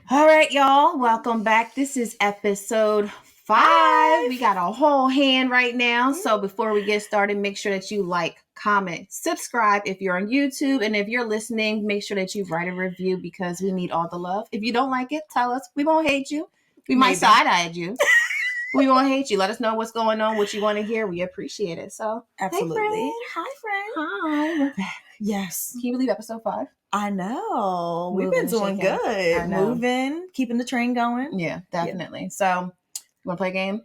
All right, y'all. Welcome back. This is episode 5. We got a whole hand right now. So before we get started, make sure that you like, comment, subscribe if you're on YouTube. And if you're listening, make sure that you write a review because we need all the love. If you don't like it, tell us. We won't hate you. We might side-eye you. We won't hate you. Let us know what's going on, what you want to hear. We appreciate it. So, absolutely. Hey, friend. Hi, friend. Hi. We're back. Yes. Can you believe episode 5? I know. Moving, we've been doing shaking. good. Moving, keeping the train going. Yeah, definitely. Yeah. So, you want to play a game?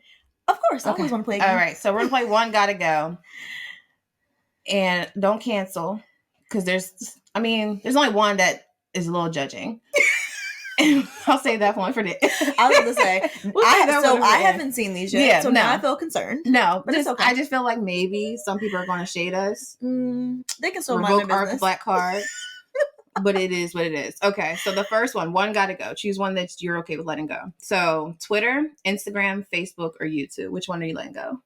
Of course. I always want to play a game. All right. So, we're going to play One Gotta Go. And don't cancel. Because there's only one that is a little judging. I'll save that one for the I was going to say, I haven't seen these yet, now I feel concerned. No, but it's okay. I just feel like maybe some people are going to shade us. They can still revoke our black card. But it is what it is. Okay, so the first one gotta go. Choose one that you're okay with letting go. So Twitter, Instagram, Facebook, or YouTube. Which one are you letting go?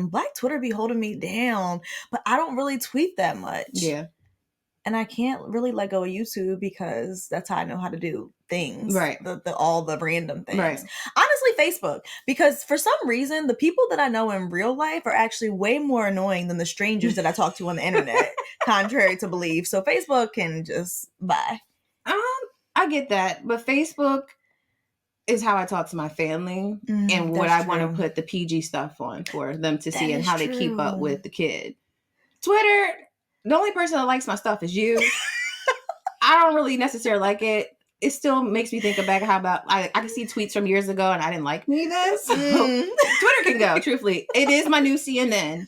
Black Twitter be holding me down, but I don't really tweet that much. Yeah. And I can't really let go of YouTube because that's how I know how to do things. Right. All the random things. Right. Honestly, Facebook. Because for some reason, the people that I know in real life are actually way more annoying than the strangers that I talk to on the internet, contrary to belief. So Facebook can just bye. I get that. But Facebook is how I talk to my family and what I want to put the PG stuff on for them to see and how they keep up with the kid. Twitter... The only person that likes my stuff is you. I don't really necessarily like it. It still makes me think back how about I can see tweets from years ago and I didn't like me then. So Twitter can go, truthfully. It is my new CNN.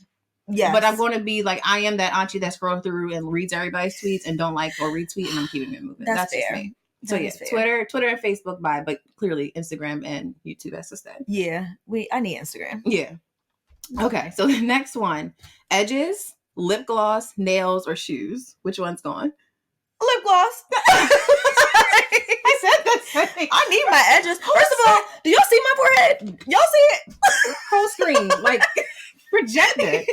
Yes. But I'm going to be like, I am that auntie that scrolls through and reads everybody's tweets and don't like or retweet and I'm keeping it moving. That's fair. Just me. So yeah, Twitter and Facebook bye, but clearly Instagram and YouTube as instead. Yeah. I need Instagram. Yeah. Okay, so the next one. Edges, lip gloss, nails, or shoes. Which one's going? Lip gloss. I said that. I need my edges. First of all, do y'all see my forehead? Y'all see it? Whole screen. Like, projected.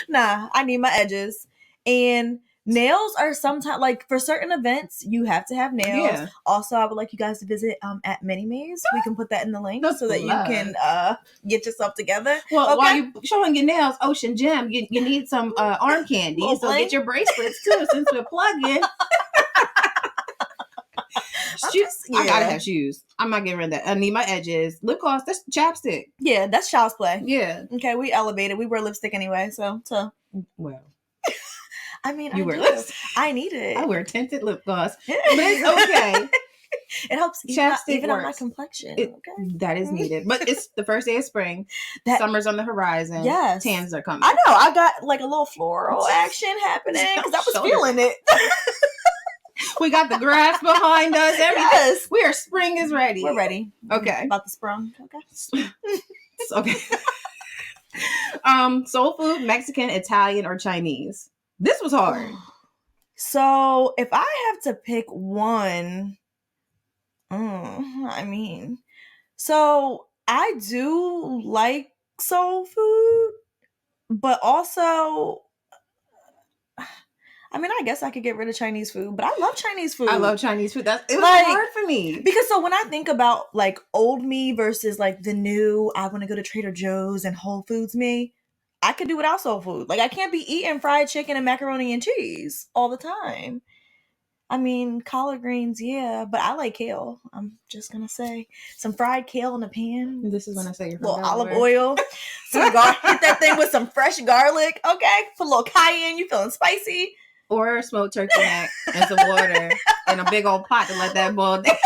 Nah, I need my edges. And nails are sometimes, like, for certain events, you have to have nails. Yeah. Also, I would like you guys to visit at Mini Maze. We can put that in the link so that you can get yourself together. Well, okay. While you showing your nails, Ocean Gem, you need some arm candy. So get your bracelets, too, since we're plugging. I gotta have shoes. I'm not getting rid of that. I need my edges. Lip gloss, that's chapstick. Yeah, that's child's play. Yeah. Okay, we elevated. We wear lipstick anyway, so. Well. I mean, you wear lipstick. I need it. I wear tinted lip gloss. But it's okay. It helps even on my complexion. Okay. That is needed. But it's the first day of spring. Summer's on the horizon. Yes. Tans are coming. I know. I got like a little floral action happening because I was feeling it. We got the grass behind us. Everything. Yes. Spring is ready. We're ready. Okay. About the sprung. Okay. Okay. Soul food, Mexican, Italian, or Chinese? This was hard. So if I have to pick one, so I do like soul food, but also, I guess I could get rid of Chinese food, but I love Chinese food. I love Chinese food. It was hard for me. Because so when I think about like old me versus like the new, I want to go to Trader Joe's and Whole Foods me, I could do without soul food. Like I can't be eating fried chicken and macaroni and cheese all the time. Collard greens, yeah, but I like kale. I'm just gonna say some fried kale in a pan. This is when I say you're little olive oil, hit that thing with some fresh garlic. Okay, put a little cayenne. You feeling spicy? Or smoked turkey neck and some water and a big old pot to let that boil down.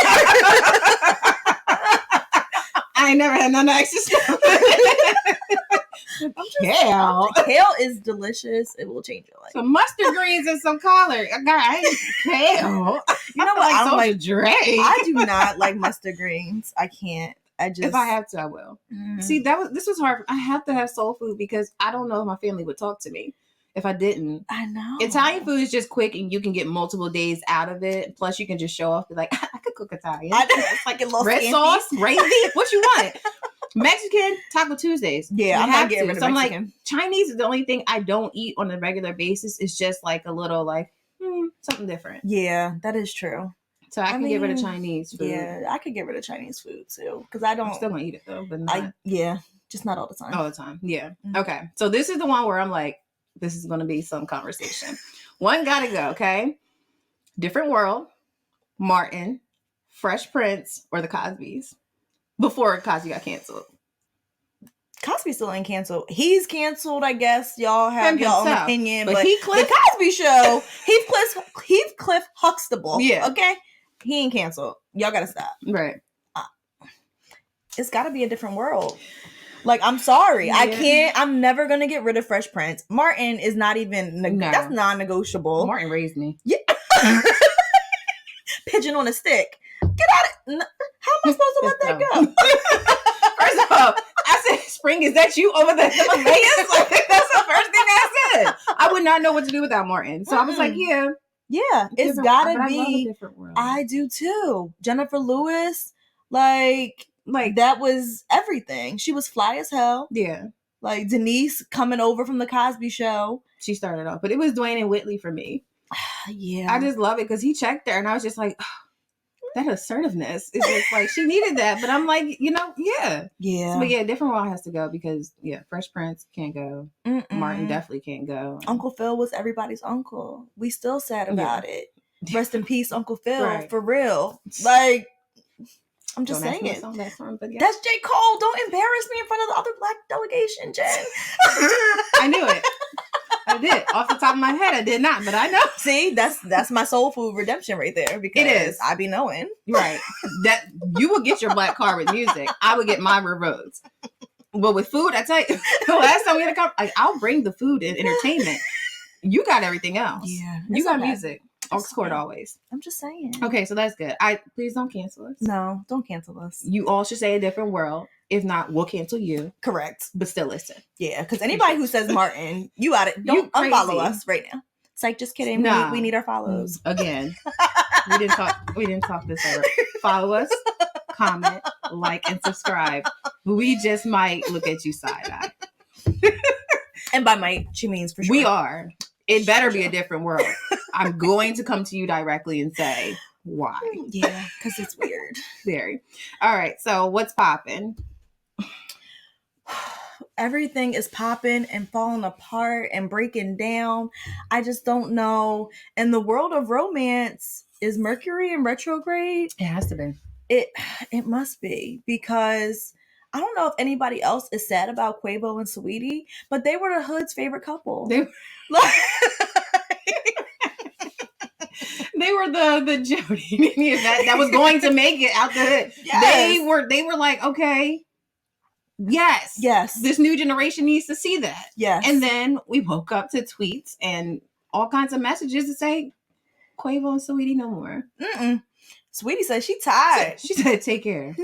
I ain't never had none of that extra stuff. Kale is delicious. It will change your life. Some mustard greens and some collard. I hate kale. You know what? I don't like Dre. I do not like mustard greens. I can't. If I have to, I will. Mm-hmm. See, this was hard. I have to have soul food because I don't know if my family would talk to me if I didn't. I know. Italian food is just quick and you can get multiple days out of it. Plus, you can just show off. Be like, I could cook Italian. It's like a little red sauce, gravy. What you want? Mexican, Taco Tuesdays. Yeah, I'm not getting rid of Mexican. I'm like, Chinese is the only thing I don't eat on a regular basis. It's just like a little something different. Yeah, that is true. So I can get rid of Chinese food. Yeah, I could get rid of Chinese food too. Because I don't. I'm still gonna eat it though, but not. Just not all the time. All the time. Yeah. Okay. So this is the one where I'm like, this is gonna be some conversation. One gotta go, okay? Different World, Martin, Fresh Prince, or the Cosbys. Before Cosby got canceled. Cosby still ain't canceled. He's canceled, I guess. Y'all have your own opinion. But the Cosby Show, Heathcliff Huxtable. Yeah. Okay? He ain't canceled. Y'all gotta stop. Right. It's gotta be a different world. Like, I'm sorry. Yeah. I'm never gonna get rid of Fresh Prince. Martin is not even, that's non-negotiable. Martin raised me. Yeah. Pigeon on a stick. Get out of, how am I supposed to let that go? First of all, I said, Spring, is that you over the Himalayas? Like, that's the first thing I said. I would not know what to do without Martin. So I was like, yeah. Yeah, it's gotta be. I love a different world. I do too. Jennifer Lewis, like that was everything. She was fly as hell. Yeah. Like Denise coming over from the Cosby Show. She started off, but it was Dwayne and Whitley for me. Yeah. I just love it because he checked her and I was just like, oh, that assertiveness is just like, she needed that. But I'm like, yeah. Yeah. So, but yeah, Different World has to go because, Fresh Prince can't go. Martin definitely can't go. Uncle Phil was everybody's uncle. We still sad about it. Rest in peace, Uncle Phil, for real. Like, I'm just saying it. That's J. Cole. Don't embarrass me in front of the other Black delegation, Jen. I knew it. I did. Off the top of my head, I did not, but I know. See, that's my soul food redemption right there. Because it is. I be knowing. Right. That you would get your black card with music. I would get my revotes. But with food, I tell you, the last time we had a conversation, I'll bring the food and entertainment. You got everything else. Yeah. You got music. Aux cord always. I'm just saying. Okay, so that's good. Please don't cancel us. No, don't cancel us. You all should say A Different World. If not, we'll cancel you. Correct. But still listen. Yeah, because anybody who says Martin, you out it. Don't unfollow us right now. It's like, just kidding. No. We need our follows. Again. we didn't talk this over. Follow us, comment, like, and subscribe. We just might look at you side eye. And by might, she means for sure. We are. It better be a different world. I'm going to come to you directly and say why. Yeah, because it's weird. Very. All right. So what's popping? Everything is popping and falling apart and breaking down. I just don't know. In the world of romance, is Mercury in retrograde? It has to be. It must be, because I don't know if anybody else is sad about Quavo and Saweetie, but they were the hood's favorite couple. They were the Jody that was going to make it out the hood. Yes. They were like, okay, yes, this new generation needs to see that. Yes. And then we woke up to tweets and all kinds of messages to say Quavo and Saweetie no more. Saweetie said she tired. She said, take care.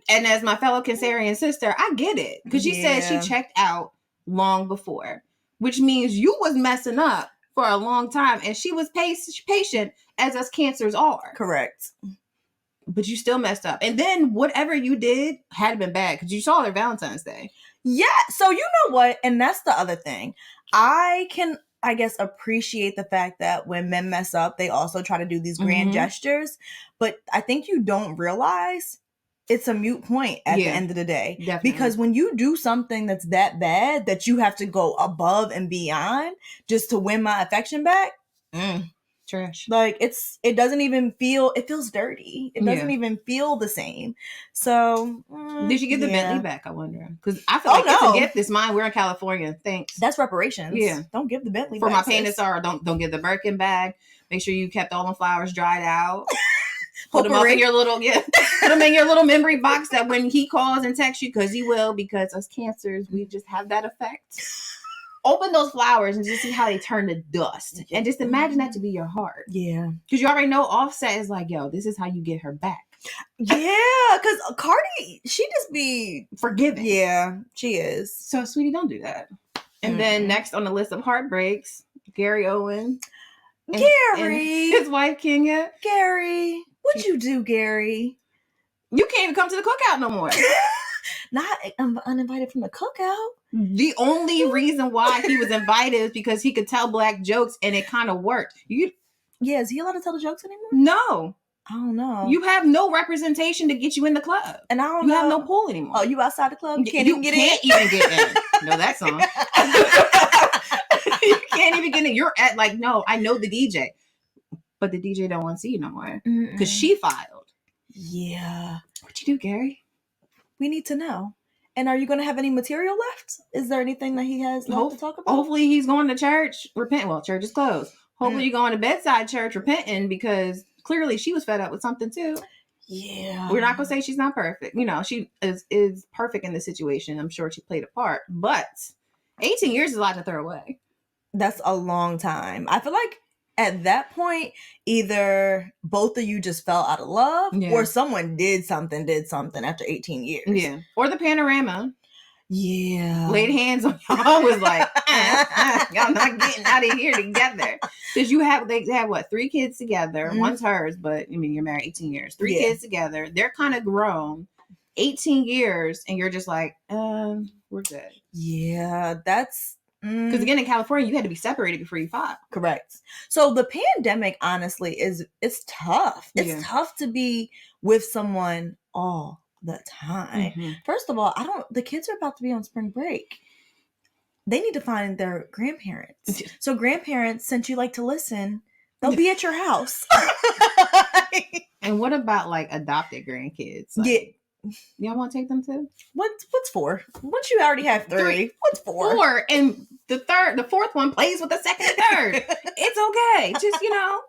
And as my fellow Cancerian sister, I get it. Because she said she checked out long before, which means you was messing up for a long time. And she was patient, as us Cancers are. Correct. But you still messed up. And then whatever you did had been bad, because you saw their Valentine's Day. Yeah. So you know what? And that's the other thing. I guess, appreciate the fact that when men mess up, they also try to do these grand gestures. But I think you don't realize it's a moot point at the end of the day. Definitely. Because when you do something that's that bad that you have to go above and beyond just to win my affection back, trash. Like, it doesn't even feel, it feels dirty. It doesn't even feel the same. So did you get the Bentley back? I wonder, because I feel like it's a gift. It's mine. We're in California. Thanks. That's reparations. Yeah. Don't give the Bentley for back, my penis, or don't give the Birkin bag. Make sure you kept all the flowers dried out. Put them up in your little put them in your little memory box, that when he calls and texts you, because he will, because us Cancers, we just have that effect. Open those flowers and just see how they turn to dust. And just imagine that to be your heart. Yeah. Because you already know Offset is like, yo, this is how you get her back. Yeah, because Cardi, she just be forgiving. Yeah, she is. So, sweetie, don't do that. And then next on the list of heartbreaks, Gary Owen. And his wife, Kenya. Gary. What'd you do, Gary? You can't even come to the cookout no more. Not uninvited from the cookout. The only reason why he was invited is because he could tell black jokes and it kind of worked. Yeah, is he allowed to tell the jokes anymore? No. I don't know. You have no representation to get you in the club. And I don't know. You have no pull anymore. Oh, you outside the club? You can't even get in. No, that song. You can't even get in. You're at like, no, I know the DJ. But the DJ don't want to see you no more. Because she filed. Yeah. What you do, Gary? We need to know. And are you going to have any material left? Is there anything that he has left to talk about? Hopefully he's going to church, repenting. Well, church is closed. Hopefully you're going to bedside church, repenting, because clearly she was fed up with something too. Yeah. We're not going to say she's not perfect. You know, she is perfect in this situation. I'm sure she played a part. But 18 years is a lot to throw away. That's a long time. I feel like at that point, either both of you just fell out of love or someone did something after 18 years. Yeah. Or the panorama. Yeah. Laid hands on y'all, was like, y'all not getting out of here together. Because they have what, 3 kids together. One's hers, but I mean, you're married 18 years. 3 kids together. They're kind of grown. 18 years, and you're just like, we're good. Yeah, that's... Because again, in California, you had to be separated before you filed. Correct. So the pandemic, honestly, it's tough. It's tough to be with someone all the time. First of all, the kids are about to be on spring break. They need to find their grandparents. So grandparents, since you like to listen, they'll be at your house. And what about like adopted grandkids? Like, y'all want to take them too? What's 4? Once you already have 3, what's 4? 4, and the fourth one plays with the second and third. It's okay. Just,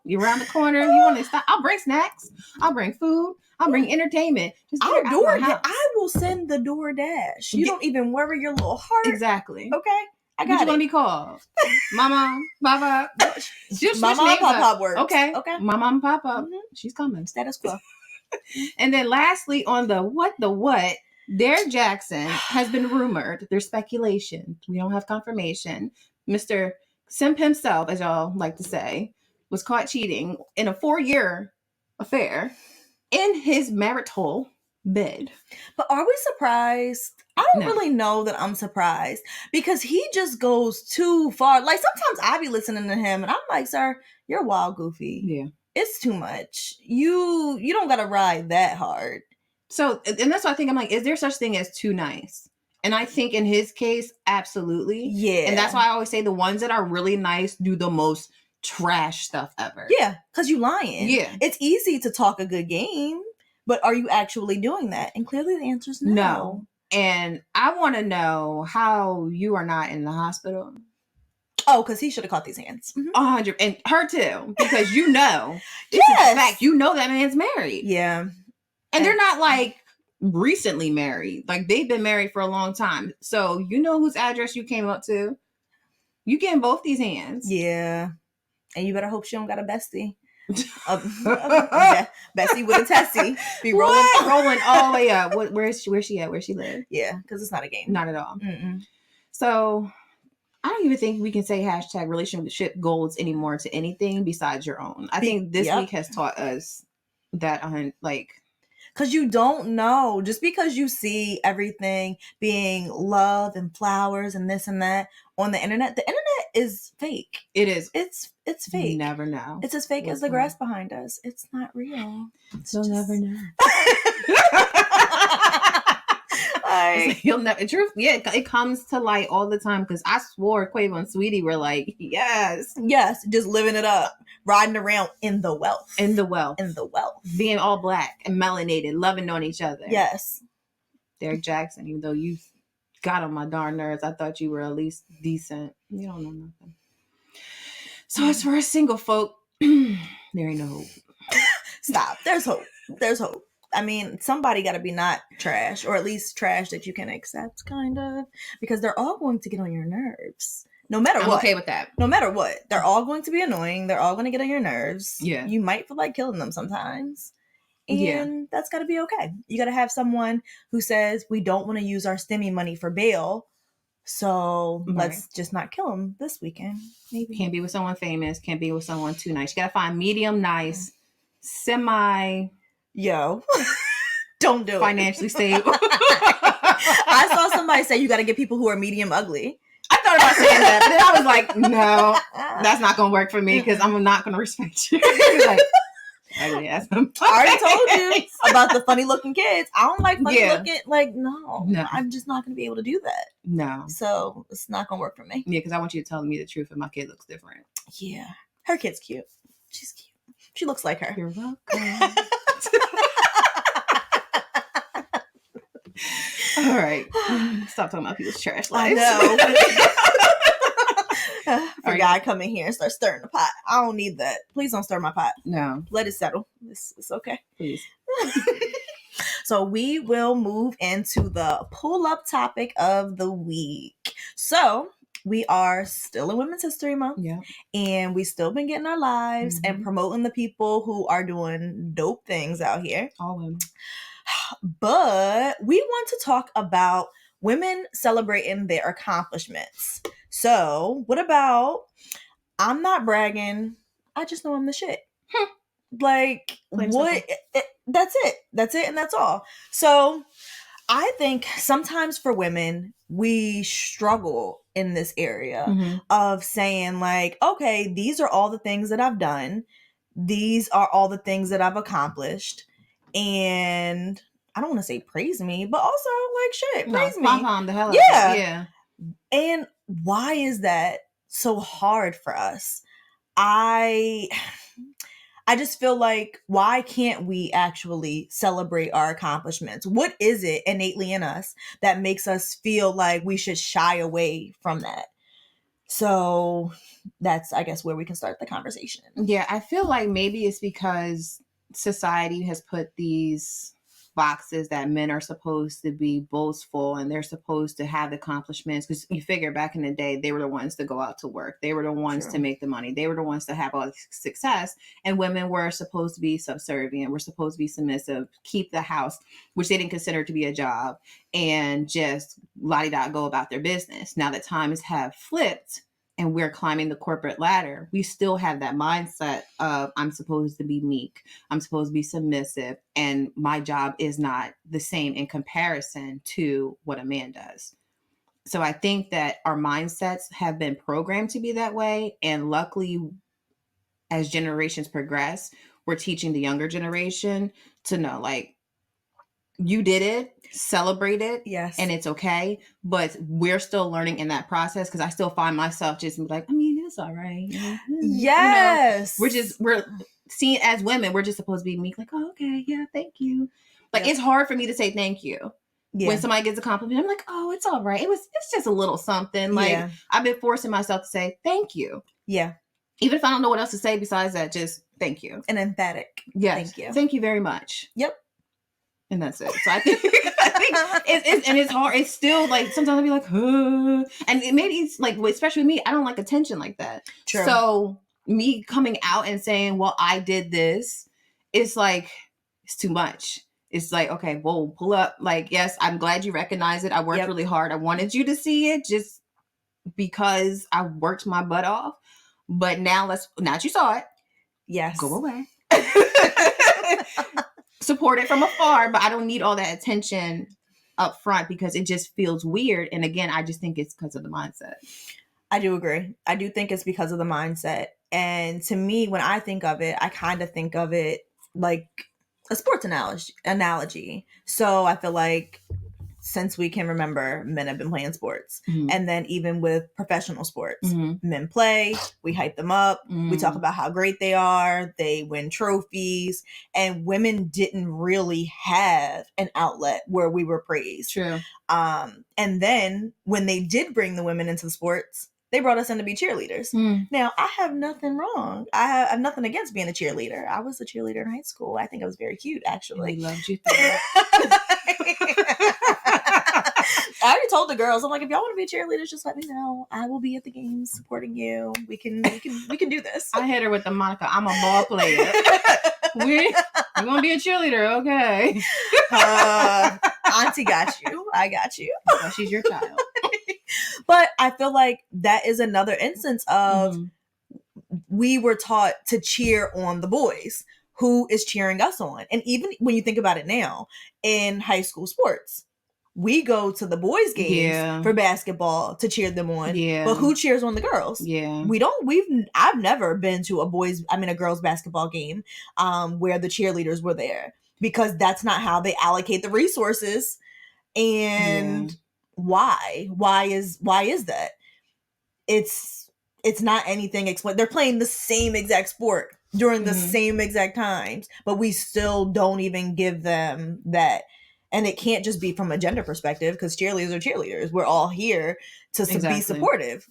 you're around the corner. You want to stop? I'll bring snacks. I'll bring food. I'll bring entertainment. Just I will send the DoorDash. You don't even worry your little heart. Exactly. Okay. I got what you want to be called? Mama, Papa. Mama and Papa works. Okay. Mama and Papa. She's coming. Status quo. And then lastly, on the what, Derek Jackson has been rumored. There's speculation. We don't have confirmation. Mr. Simp himself, as y'all like to say, was caught cheating in a 4-year affair in his marital bed. But are we surprised? I don't really know that I'm surprised, because he just goes too far. Like, sometimes I be listening to him and I'm like, sir, you're wild goofy. Yeah. It's too much. You don't gotta ride that hard. So, and that's what I think. I'm like, is there such thing as too nice? And I think in his case, absolutely. Yeah. And that's why I always say the ones that are really nice do the most trash stuff ever. Yeah, because you lying. Yeah. It's easy to talk a good game, but are you actually doing that? And clearly the answer is no. And I want to know how you are not in the hospital. Oh, because he should have caught these hands. 100, and her too, because this is a fact. You know that man's married. Yeah. And they're not like recently married. Like, they've been married for a long time. So you know whose address you came up to. You getting both these hands. Yeah. And you better hope she don't got a bestie. Bessie with a tessie. Be rolling all the way up. Where's she at? Where she live? Yeah, because it's not a game. Not at all. So I don't even think we can say hashtag relationship goals anymore to anything besides your own. I think this week has taught us that, because you don't know. Just because you see everything being love and flowers and this and that on the internet is fake. It is. It's fake. You never know. It's as fake as the grass behind us. It's not real. You'll never know. You'll never. Truth, yeah, it comes to light all the time, because I swore Quavo and Sweetie were like, yes, just living it up, riding around in the wealth, being all black and melanated, loving on each other. Yes, Derek Jackson, even though you got on my darn nerves, I thought you were at least decent. You don't know nothing. So as for us single folk, there ain't no hope. Stop. There's hope. I mean, somebody got to be not trash, or at least trash that you can accept, kind of, because they're all going to get on your nerves. No matter what. I'm okay with that. No matter what. They're all going to be annoying. They're all going to get on your nerves. Yeah. You might feel like killing them sometimes. And that's got to be okay. You got to have someone who says, we don't want to use our STEMI money for bail, so let's just not kill them this weekend. Maybe. Can't be with someone famous. Can't be with someone too nice. You got to find medium nice, semi... Yo, don't do financially it. Stable. I saw somebody say you got to get people who are medium ugly. I thought thought about saying that, but then I was like, no, that's not going to work for me because I'm not going to respect you. Like, I already told you about the funny looking kids. I don't like funny looking. Like, no, I'm just not going to be able to do that. No. So it's not going to work for me. Yeah, because I want you to tell me the truth if my kid looks different. Yeah. Her kid's cute. She's cute. She looks like her. You're welcome. All right. Stop talking about people's trash lives. I know. For a guy come in here and start stirring the pot. I don't need that. Please don't stir my pot. No. Let it settle. It's okay. Please. So we will move into the pull-up topic of the week. So we are still in Women's History Month. Yeah. And we still been getting our lives and promoting the people who are doing dope things out here. All women. But we want to talk about women celebrating their accomplishments. So what about, I'm not bragging, I just know I'm the shit. Like, what? That's it. That's it and that's all. So I think sometimes for women, we struggle in this area of saying like, okay, these are all the things that I've done. These are all the things that I've accomplished. And I don't want to say praise me, but also like shit, praise me. The hell yeah. And why is that so hard for us? I just feel like, why can't we actually celebrate our accomplishments? What is it innately in us that makes us feel like we should shy away from that? So that's, I guess, where we can start the conversation. Yeah, I feel like maybe it's because society has put these boxes that men are supposed to be boastful and they're supposed to have accomplishments, because you figure back in the day they were the ones to go out to work, they were the ones to make the money, they were the ones to have all the success, and women were supposed to be subservient, were supposed to be submissive, keep the house, which they didn't consider to be a job, and just la-di-da go about their business. Now that times have flipped and we're climbing the corporate ladder, we still have that mindset of, I'm supposed to be meek, I'm supposed to be submissive, and my job is not the same in comparison to what a man does. So I think that our mindsets have been programmed to be that way. And luckily, as generations progress, we're teaching the younger generation to know, like, you did it, celebrate it, yes, and it's okay. But we're still learning in that process, because I still find myself just like, I mean, it's all right. Yes. You know, we're seen as women, we're just supposed to be meek, like, oh, okay, yeah, thank you. Like, it's hard for me to say thank you. Yeah. When somebody gets a compliment, I'm like, oh, it's all right. It's just a little something. Like, I've been forcing myself to say thank you. Yeah. Even if I don't know what else to say besides that, just thank you. An emphatic. Yes. Thank you. Thank you very much. Yep. And that's it. So I think it's hard. It's still like, sometimes I'll be like, huh. And maybe it's like, especially with me, I don't like attention like that. True. So me coming out and saying, well, I did this, it's like, it's too much. It's like, okay, whoa, pull up. Like, yes, I'm glad you recognize it. I worked really hard. I wanted you to see it just because I worked my butt off. But now that you saw it, yes, go away. Support it from afar, but I don't need all that attention up front, because it just feels weird. And again, I just think it's because of the mindset. I do agree. I do think it's because of the mindset. And to me, when I think of it, I kind of think of it like a sports analogy. So I feel like, since we can remember, men have been playing sports. Mm-hmm. And then even with professional sports, men play, we hype them up. We talk about how great they are. They win trophies. And women didn't really have an outlet where we were praised. True. And then when they did bring the women into the sports, they brought us in to be cheerleaders. Now, I have nothing wrong. I have nothing against being a cheerleader. I was a cheerleader in high school. I think I was very cute, actually. We loved you. I already told the girls, I'm like, if y'all want to be cheerleaders, just let me know. I will be at the games supporting you. We can do this. I hit her with the moniker, I'm a ball player. We're gonna be a cheerleader, okay? Auntie got you. I got you. Well, she's your child. But I feel like that is another instance of we were taught to cheer on the boys. Who is cheering us on? And even when you think about it now, in high school sports, we go to the boys' games for basketball to cheer them on. Yeah. But who cheers on the girls? Yeah. I've never been to a girls' basketball game where the cheerleaders were there, because that's not how they allocate the resources. And why? Why is that? It's not anything explained. They're playing the same exact sport during the same exact times, but we still don't even give them that. And it can't just be from a gender perspective, because cheerleaders are cheerleaders. We're all here to be supportive.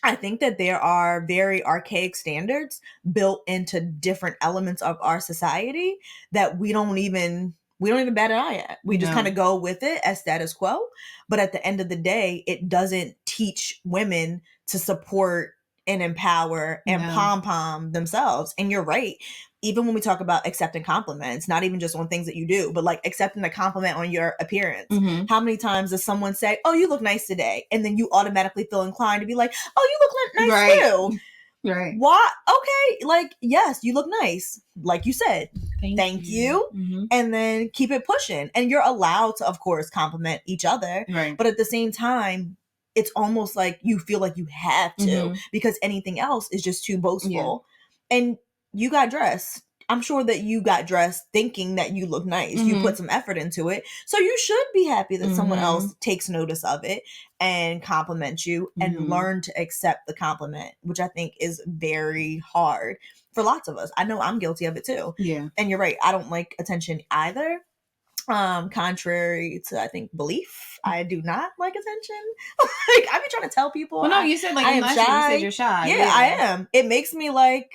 I think that there are very archaic standards built into different elements of our society that we don't even bat an eye at. We just kind of go with it as status quo. But at the end of the day, it doesn't teach women to support and empower and pom-pom themselves. And you're right. Even when we talk about accepting compliments, not even just on things that you do, but like accepting a compliment on your appearance. How many times does someone say, oh, you look nice today? And then you automatically feel inclined to be like, oh, you look nice too. Right. Why? Okay. Like, yes, you look nice. Like you said, thank you. And then keep it pushing. And you're allowed to, of course, compliment each other. Right. But at the same time, it's almost like you feel like you have to, because anything else is just too boastful. And you got dressed. I'm sure that you got dressed thinking that you look nice. You put some effort into it. So you should be happy that someone else takes notice of it and compliments you and learn to accept the compliment, which I think is very hard for lots of us. I know I'm guilty of it too. Yeah. And you're right. I don't like attention either. Contrary to, I think, belief, I do not like attention. Like, I be trying to tell people. Well, no, you said like I am last shy. year you said you're shy. Yeah, I am. It makes me like,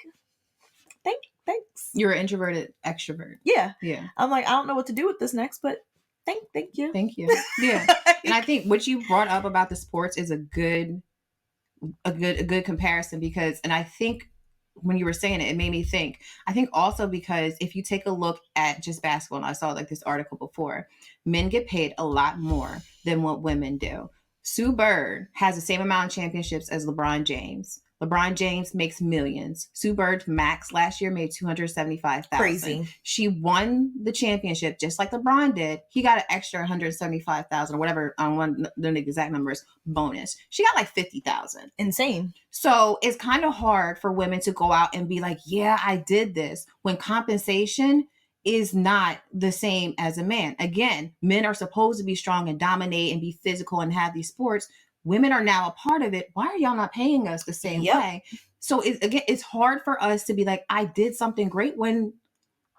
thanks. You're an introverted extrovert. Yeah. Yeah. I'm like, I don't know what to do with this next, but thank you. Thank you. Yeah. And I think what you brought up about the sports is a good comparison, because, and I think when you were saying it made me think, I think also because if you take a look at just basketball, and I saw like this article before, men get paid a lot more than what women do. Sue Bird has the same amount of championships as LeBron James. LeBron James makes millions. Sue Bird's max last year made $275,000. Crazy. She won the championship just like LeBron did. He got an extra $175,000 or whatever, on the exact numbers, bonus. She got like $50,000. Insane. So it's kind of hard for women to go out and be like, yeah, I did this, when compensation is not the same as a man. Again, men are supposed to be strong and dominate and be physical and have these sports. Women are now a part of it. Why are y'all not paying us the same way? So it's hard for us to be like, I did something great, when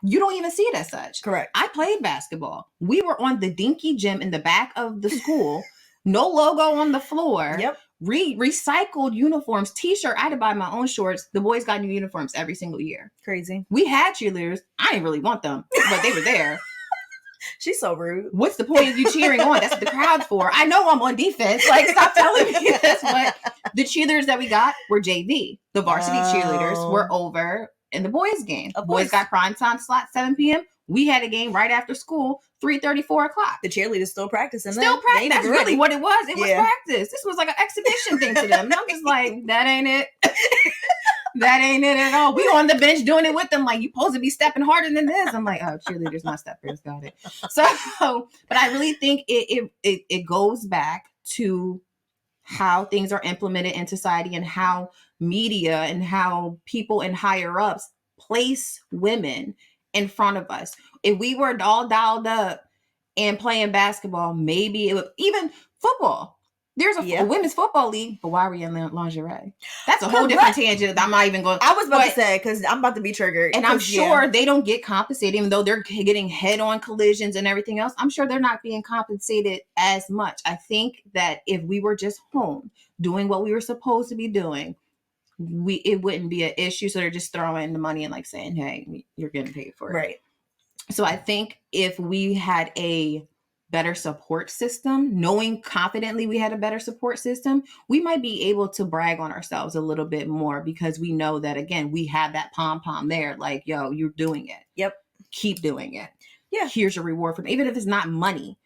you don't even see it as such. Correct. I played basketball. We were on the dinky gym in the back of the school. No logo on the floor. Yep. Recycled uniforms, t-shirt. I had to buy my own shorts. The boys got new uniforms every single year. Crazy. We had cheerleaders. I didn't really want them, but they were there. She's so rude. What's the point of you cheering on? That's what the crowd's for. I know I'm on defense. Like, stop telling me this. But the cheerleaders that we got were JV. The varsity cheerleaders were over in the boys' game. Boys got prime time slot, 7 p.m. We had a game right after school, 3:30, 4 o'clock. The cheerleaders still practicing. Still practicing. That's really what it was. It was practice. This was like an exhibition thing to them. And I'm just like, that ain't it. That ain't it at all. We on the bench doing it with them. Like, you supposed to be stepping harder than this. I'm like, oh, cheerleaders, not steppers. Got it. So, but I really think it goes back to how things are implemented in society and how media and how people in higher ups place women in front of us. If we were all dialed up and playing basketball, maybe it would, even football. There's a women's football league, but why are we in lingerie? That's a whole different tangent. I'm not even going. I was about to say, because I'm about to be triggered, and I'm sure they don't get compensated, even though they're getting head-on collisions and everything else. I'm sure they're not being compensated as much. I think that if we were just home doing what we were supposed to be doing, it wouldn't be an issue. So they're just throwing the money and like saying, "Hey, you're getting paid for it." Right. So I think if we had a better support system, knowing confidently we had a better support system, we might be able to brag on ourselves a little bit more, because we know that, again, we have that pom-pom there. Like, yo, you're doing it. Yep. Keep doing it. Yeah. Here's your reward for me. Even if it's not money,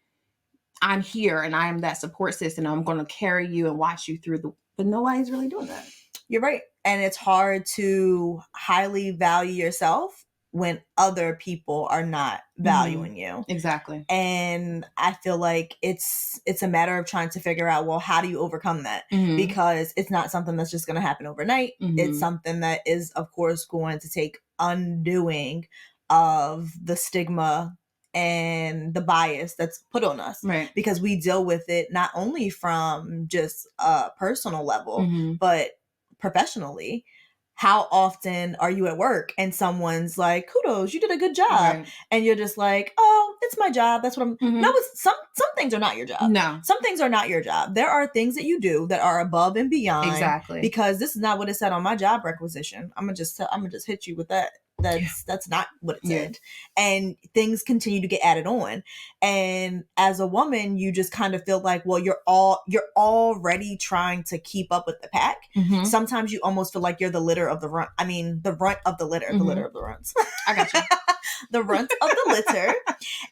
I'm here and I am that support system. I'm going to carry you and watch you through but nobody's really doing that. You're right. And it's hard to highly value yourself when other people are not valuing you. Exactly. And I feel like it's a matter of trying to figure out, well, how do you overcome that? Because it's not something that's just going to happen overnight. It's something that is, of course, going to take undoing of the stigma and the bias that's put on us. Right. Because we deal with it not only from just a personal level, but professionally. How often are you at work and someone's like, kudos, you did a good job. Right. And you're just like, oh, it's my job. That's what I'm. No, some things are not your job. No. Some things are not your job. There are things that you do that are above and beyond. Exactly. Because this is not what it said on my job requisition. I'm gonna just hit you with that. That's not what it said. And things continue to get added on. And as a woman, you just kind of feel like, well, you're already trying to keep up with the pack. Sometimes you almost feel like you're the litter of the runt. I mean, the runt of the litter, the litter of the runts. I got you. The runt of the litter.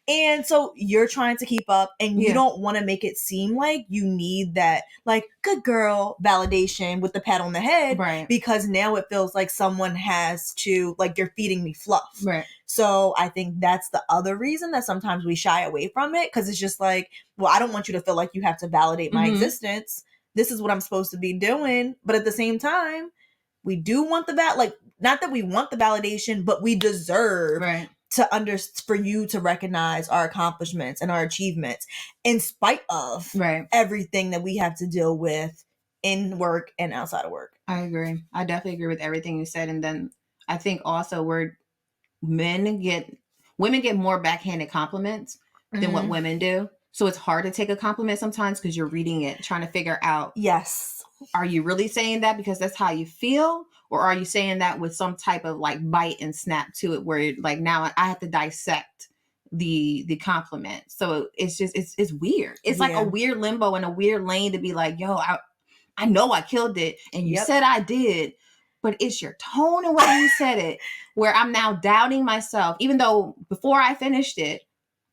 And so you're trying to keep up, and you don't want to make it seem like you need that, like, good girl validation with the pat on the head. Right. Because now it feels like someone has to, like, you're feeding me fluff. Right. So I think that's the other reason that sometimes we shy away from it, because it's just like, well, I don't want you to feel like you have to validate my existence. This is what I'm supposed to be doing. But at the same time, we do want the not that we want the validation, but we deserve for you to recognize our accomplishments and our achievements in spite of everything that we have to deal with in work and outside of work. I agree. I definitely agree with everything you said. And then I think also women get more backhanded compliments than what women do. So it's hard to take a compliment sometimes because you're reading it, trying to figure out, yes, are you really saying that because that's how you feel? Or are you saying that with some type of like bite and snap to it where like now I have to dissect the compliment. So it's just, it's weird. It's like a weird limbo and a weird lane to be like, yo, I know I killed it. And you said I did, but it's your tone and way you said it where I'm now doubting myself, even though before I finished it,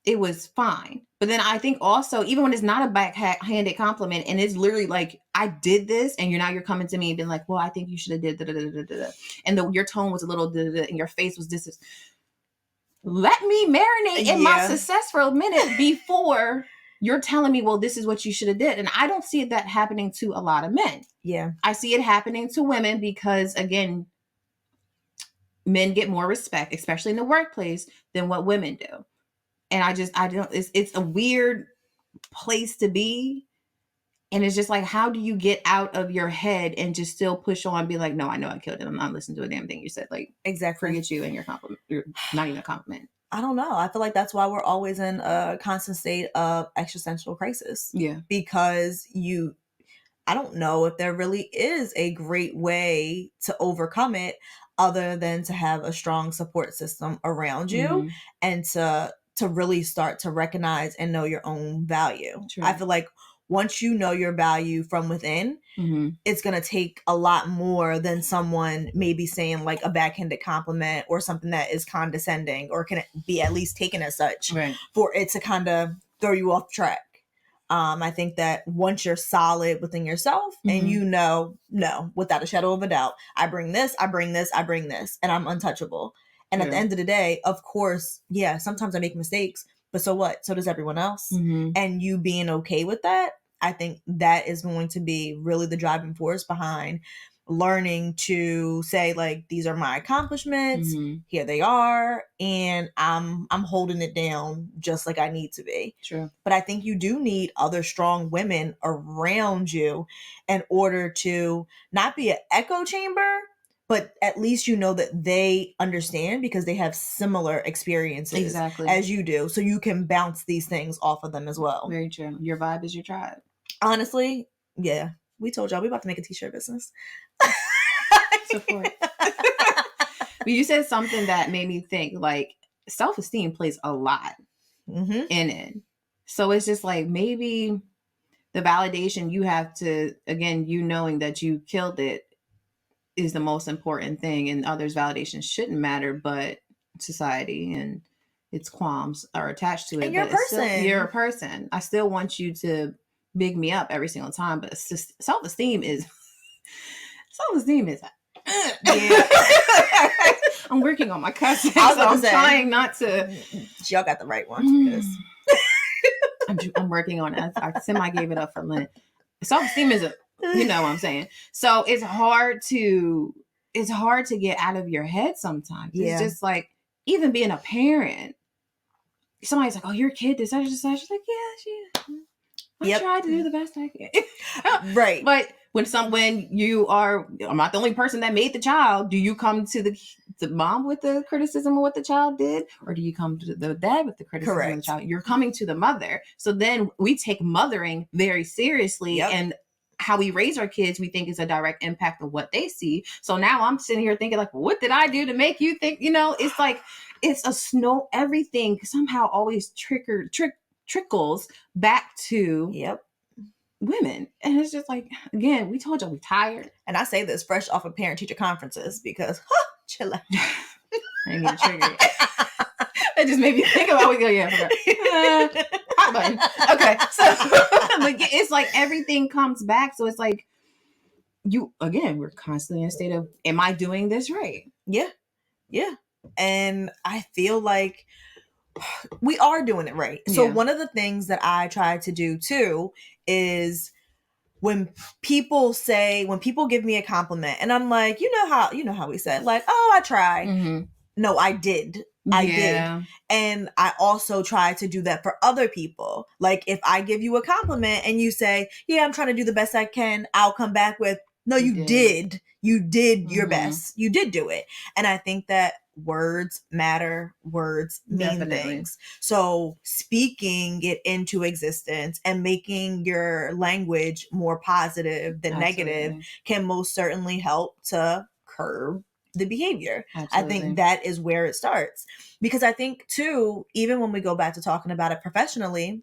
it was fine. But then I think also, even when it's not a backhanded compliment and it's literally like, I did this and you're coming to me and being like, well, I think you should have did da-da-da-da-da-da. And your tone was a little da-da-da and your face was this. Let me marinate in my success for a minute before you're telling me, well, this is what you should have did. And I don't see that happening to a lot of men. Yeah. I see it happening to women because, again, men get more respect, especially in the workplace, than what women do. And I don't, it's a weird place to be. And it's just like, how do you get out of your head and just still push on and be like, no, I know I killed it. I'm not listening to a damn thing you said. Like, exactly. Forget you and your compliment. You're not even a compliment. I don't know. I feel like that's why we're always in a constant state of existential crisis. Yeah. Because I don't know if there really is a great way to overcome it other than to have a strong support system around you and to really start to recognize and know your own value. True. I feel like once you know your value from within, it's going to take a lot more than someone maybe saying like a backhanded compliment or something that is condescending or can be at least taken as such for it to kind of throw you off track. I think that once you're solid within yourself and no, without a shadow of a doubt, I bring this, and I'm untouchable. And at the end of the day, of course, sometimes I make mistakes, but so what? So does everyone else. And you being okay with that, I think that is going to be really the driving force behind learning to say, like, these are my accomplishments, here they are, and I'm holding it down just like I need to be. True. But I think you do need other strong women around you in order to not be an echo chamber, but at least you know that they understand because they have similar experiences as you do. So you can bounce these things off of them as well. Very true. Your vibe is your tribe. Honestly, yeah. We told y'all we about to make a t-shirt business. Support. But you said something that made me think, like, self-esteem plays a lot in it. So it's just like maybe the validation you have to, again, you knowing that you killed it is the most important thing, and others' validation shouldn't matter, but society and its qualms are attached to it. And you're a person. You're a person. I still want you to big me up every single time, but self-esteem is I'm working on my cussing, so I'm trying not to. Y'all got the right one. I'm working on it. I semi gave it up for Lent. Self-esteem is you know what I'm saying. So it's hard to get out of your head sometimes. Yeah. It's just like, even being a parent, somebody's like, oh, your kid did such and such. She's like, yeah, I tried to do the best I can. Right. But when you are, I'm not the only person that made the child. Do you come to the mom with the criticism of what the child did? Or do you come to the dad with the criticism of the child? You're coming to the mother. So then we take mothering very seriously. And how we raise our kids, we think is a direct impact of what they see. So now I'm sitting here thinking like, what did I do to make you think, it's like, it's everything somehow always trickles back to women. And it's just like, again, we told you we're tired. And I say this fresh off of parent-teacher conferences because, chill out. I didn't mean to trigger it. It just made me think about hot button. Okay, so like, it's like everything comes back. So it's like, we're constantly in a state of, am I doing this right? Yeah. And I feel like we are doing it right. So one of the things that I try to do too is when people give me a compliment and I'm like, you know how we said like, oh, I tried. Mm-hmm. No, I did. I did. And I also try to do that for other people. Like if I give you a compliment and you say, yeah, I'm trying to do the best I can, I'll come back with, no, you did. You did your best. You did do it. And I think that words matter. Words mean things. So speaking it into existence and making your language more positive than negative can most certainly help to curb the behavior. I think that is where it starts. Because I think too, even when we go back to talking about it professionally,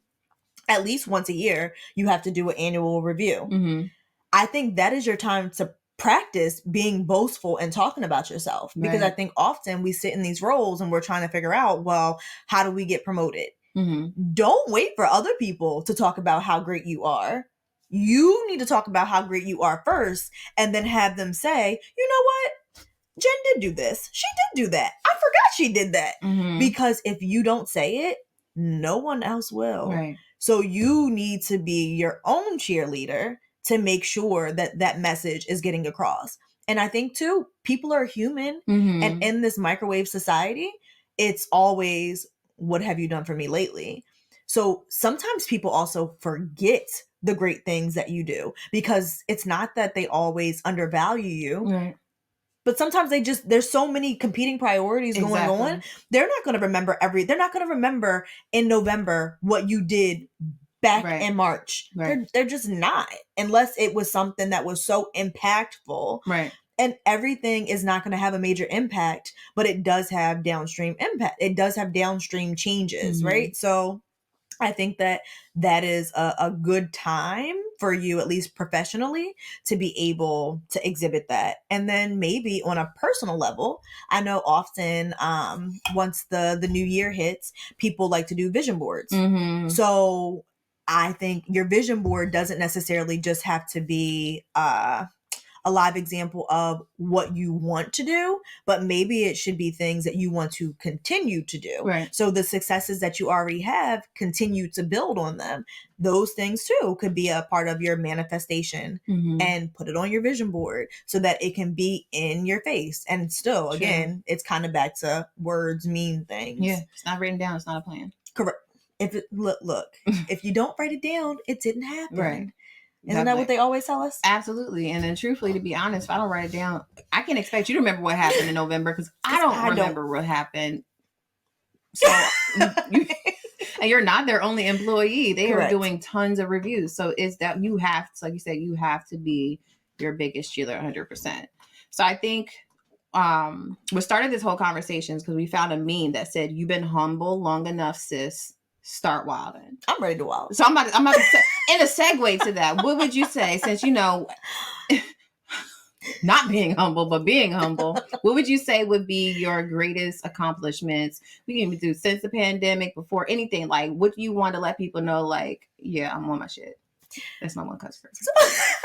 at least once a year, you have to do an annual review. Mm-hmm. I think that is your time to practice being boastful and talking about yourself. Because I think often we sit in these roles and we're trying to figure out, well, how do we get promoted? Mm-hmm. Don't wait for other people to talk about how great you are. You need to talk about how great you are first and then have them say, you know what? Jen did do this. She did do that. I forgot she did that. Mm-hmm. Because if you don't say it, no one else will. Right. So you need to be your own cheerleader to make sure that that message is getting across. And I think too, people are human. Mm-hmm. And in this microwave society, it's always, what have you done for me lately? So sometimes people also forget the great things that you do because it's not that they always undervalue you. Right. But sometimes there's so many competing priorities going on. They're not going to remember they're not going to remember in November what you did back in March. Right. They're just not, unless it was something that was so impactful. Right. And everything is not going to have a major impact, but it does have downstream impact. It does have downstream changes, mm-hmm. right? So I think that is a good time for you, at least professionally, to be able to exhibit that. And then maybe on a personal level, I know often once the new year hits, people like to do vision boards. Mm-hmm. So I think your vision board doesn't necessarily just have to be a live example of what you want to do, but maybe it should be things that you want to continue to do. Right. So the successes that you already have, continue to build on them. Those things too could be a part of your manifestation, mm-hmm. and put it on your vision board so that it can be in your face. And still, again, it's kind of back to words mean things. Yeah. It's not written down. It's not a plan. Correct. Look, if you don't write it down, it didn't happen. Right. Isn't that what they always tell us? Absolutely. And then truthfully, to be honest, if I don't write it down, I can expect you to remember what happened in November because I don't remember what happened. So, and you're not their only employee. They Correct. Are doing tons of reviews. So it's that you have to, like you said, you have to be your biggest cheerleader 100%. So I think we started this whole conversation because we found a meme that said, you've been humble long enough, sis. Start wilding. I'm ready to wild. So I'm about to say, in a segue to that, what would you say, since not being humble, but being humble, what would you say would be your greatest accomplishments? We can even do since the pandemic, before anything. Like, what do you want to let people know? Like, yeah, I'm on my shit. That's not one cuss first.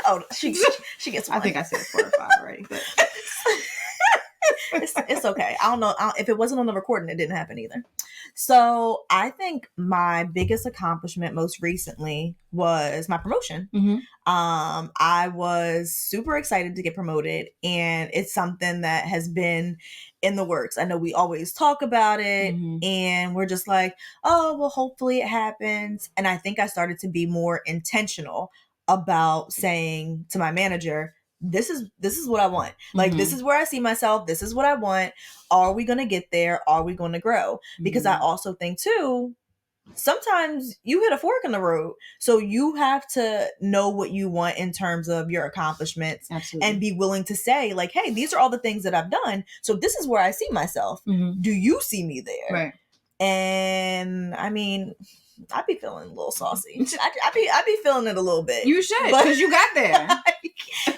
Oh, she gets one. I think I said 4 or 5 already, but It's okay. I don't know. If it wasn't on the recording, it didn't happen either. So I think my biggest accomplishment most recently was my promotion. Mm-hmm. I was super excited to get promoted, and it's something that has been in the works. I know we always talk about it, and we're just like, oh, well, hopefully it happens. And I think I started to be more intentional about saying to my manager, this is what I want. Like, this is where I see myself. This is what I want. Are we going to get there? Are we going to grow? Because I also think too, sometimes you hit a fork in the road. So you have to know what you want in terms of your accomplishments. Absolutely. And be willing to say like, hey, these are all the things that I've done. So this is where I see myself. Do you see me there? Right. And I mean, I'd be feeling a little saucy. I'd be feeling it a little bit. You should, because you got there.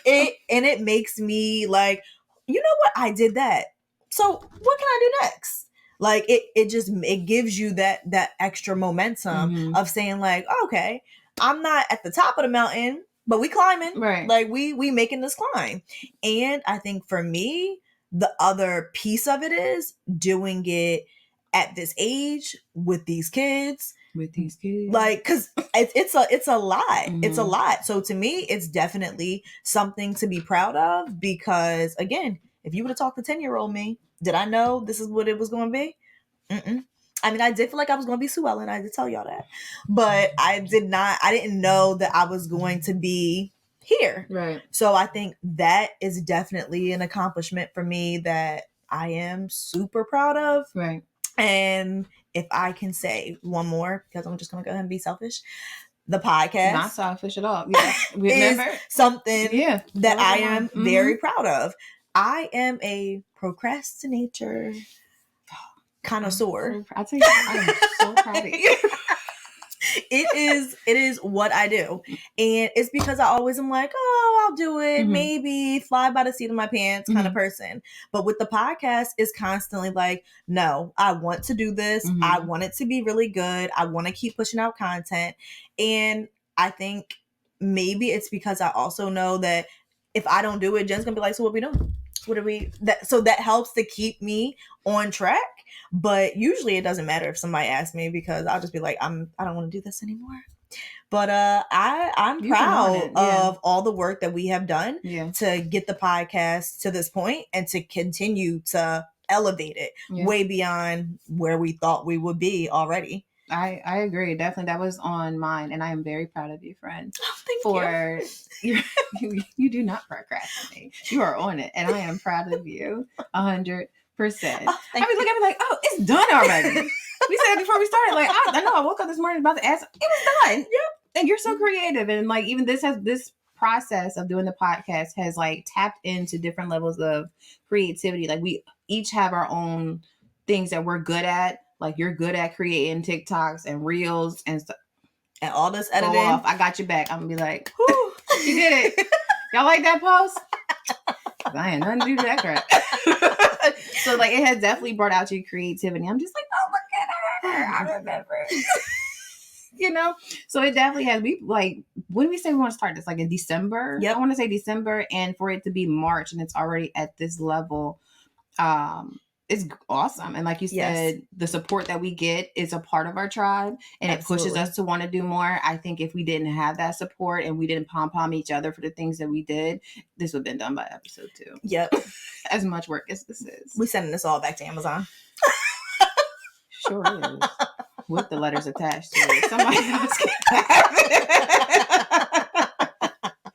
It makes me like, you know what? I did that. So what can I do next? Like it gives you that extra momentum of saying like, oh, okay, I'm not at the top of the mountain, but we climbing. Right. Like we making this climb. And I think for me, the other piece of it is doing it at this age with these kids. Like, because it's a lot. It's a lot. So to me, it's definitely something to be proud of, because again, if you would have talked to 10-year-old me, did I know this is what it was going to be? I mean, I did feel like I was going to be Sue Ellen. I did tell y'all that, but I didn't know that I was going to be here. Right. So I think that is definitely an accomplishment for me that I am super proud of. Right. And if I can say one more, because I'm just going to go ahead and be selfish, the podcast. Not selfish at all. Yeah. Remember? Is something that I am very proud of. I am a procrastinator connoisseur. I tell you, I am so proud of you. It is what I do. And it's because I always am like, oh, I'll do it. Maybe fly by the seat of my pants kind of person. But with the podcast, it's constantly like, no, I want to do this. I want it to be really good. I want to keep pushing out content. And I think maybe it's because I also know that if I don't do it, Jen's gonna be like, so what we doing? What are we so that helps to keep me on track. But usually it doesn't matter if somebody asks me, because I'll just be like, I don't want to do this anymore. But I'm proud of all the work that we have done to get the podcast to this point and to continue to elevate it way beyond where we thought we would be already. I agree. Definitely. That was on mine. And I am very proud of you, friend. Oh, thank you. You do not procrastinate. You are on it. And I am proud of you 100%. Oh, I be like, oh, it's done already. We said it before we started. Like, I know I woke up this morning about to ask. It was done. Yep. And you're so creative. And like, even this process of doing the podcast has like tapped into different levels of creativity. Like, we each have our own things that we're good at. Like, you're good at creating TikToks and reels and stuff. And all this editing. I got your back. I'm going to be like, whoo, you did it. Y'all like that post? I ain't nothing to do to that crap. So, like, it has definitely brought out your creativity. I'm just like, oh, look at her. I remember. You know? So, it definitely has. We, like, when we say we want to start this? Like, in December? Yep. I want to say December. And for it to be March and it's already at this level, it's awesome. And like you said, the support that we get is a part of our tribe, and it pushes us to want to do more. I think if we didn't have that support and we didn't pom-pom each other for the things that we did, this would have been done by episode 2. Yep. As much work as this is. We sending this all back to Amazon. Sure is. With the letters attached to it. Somebody else can have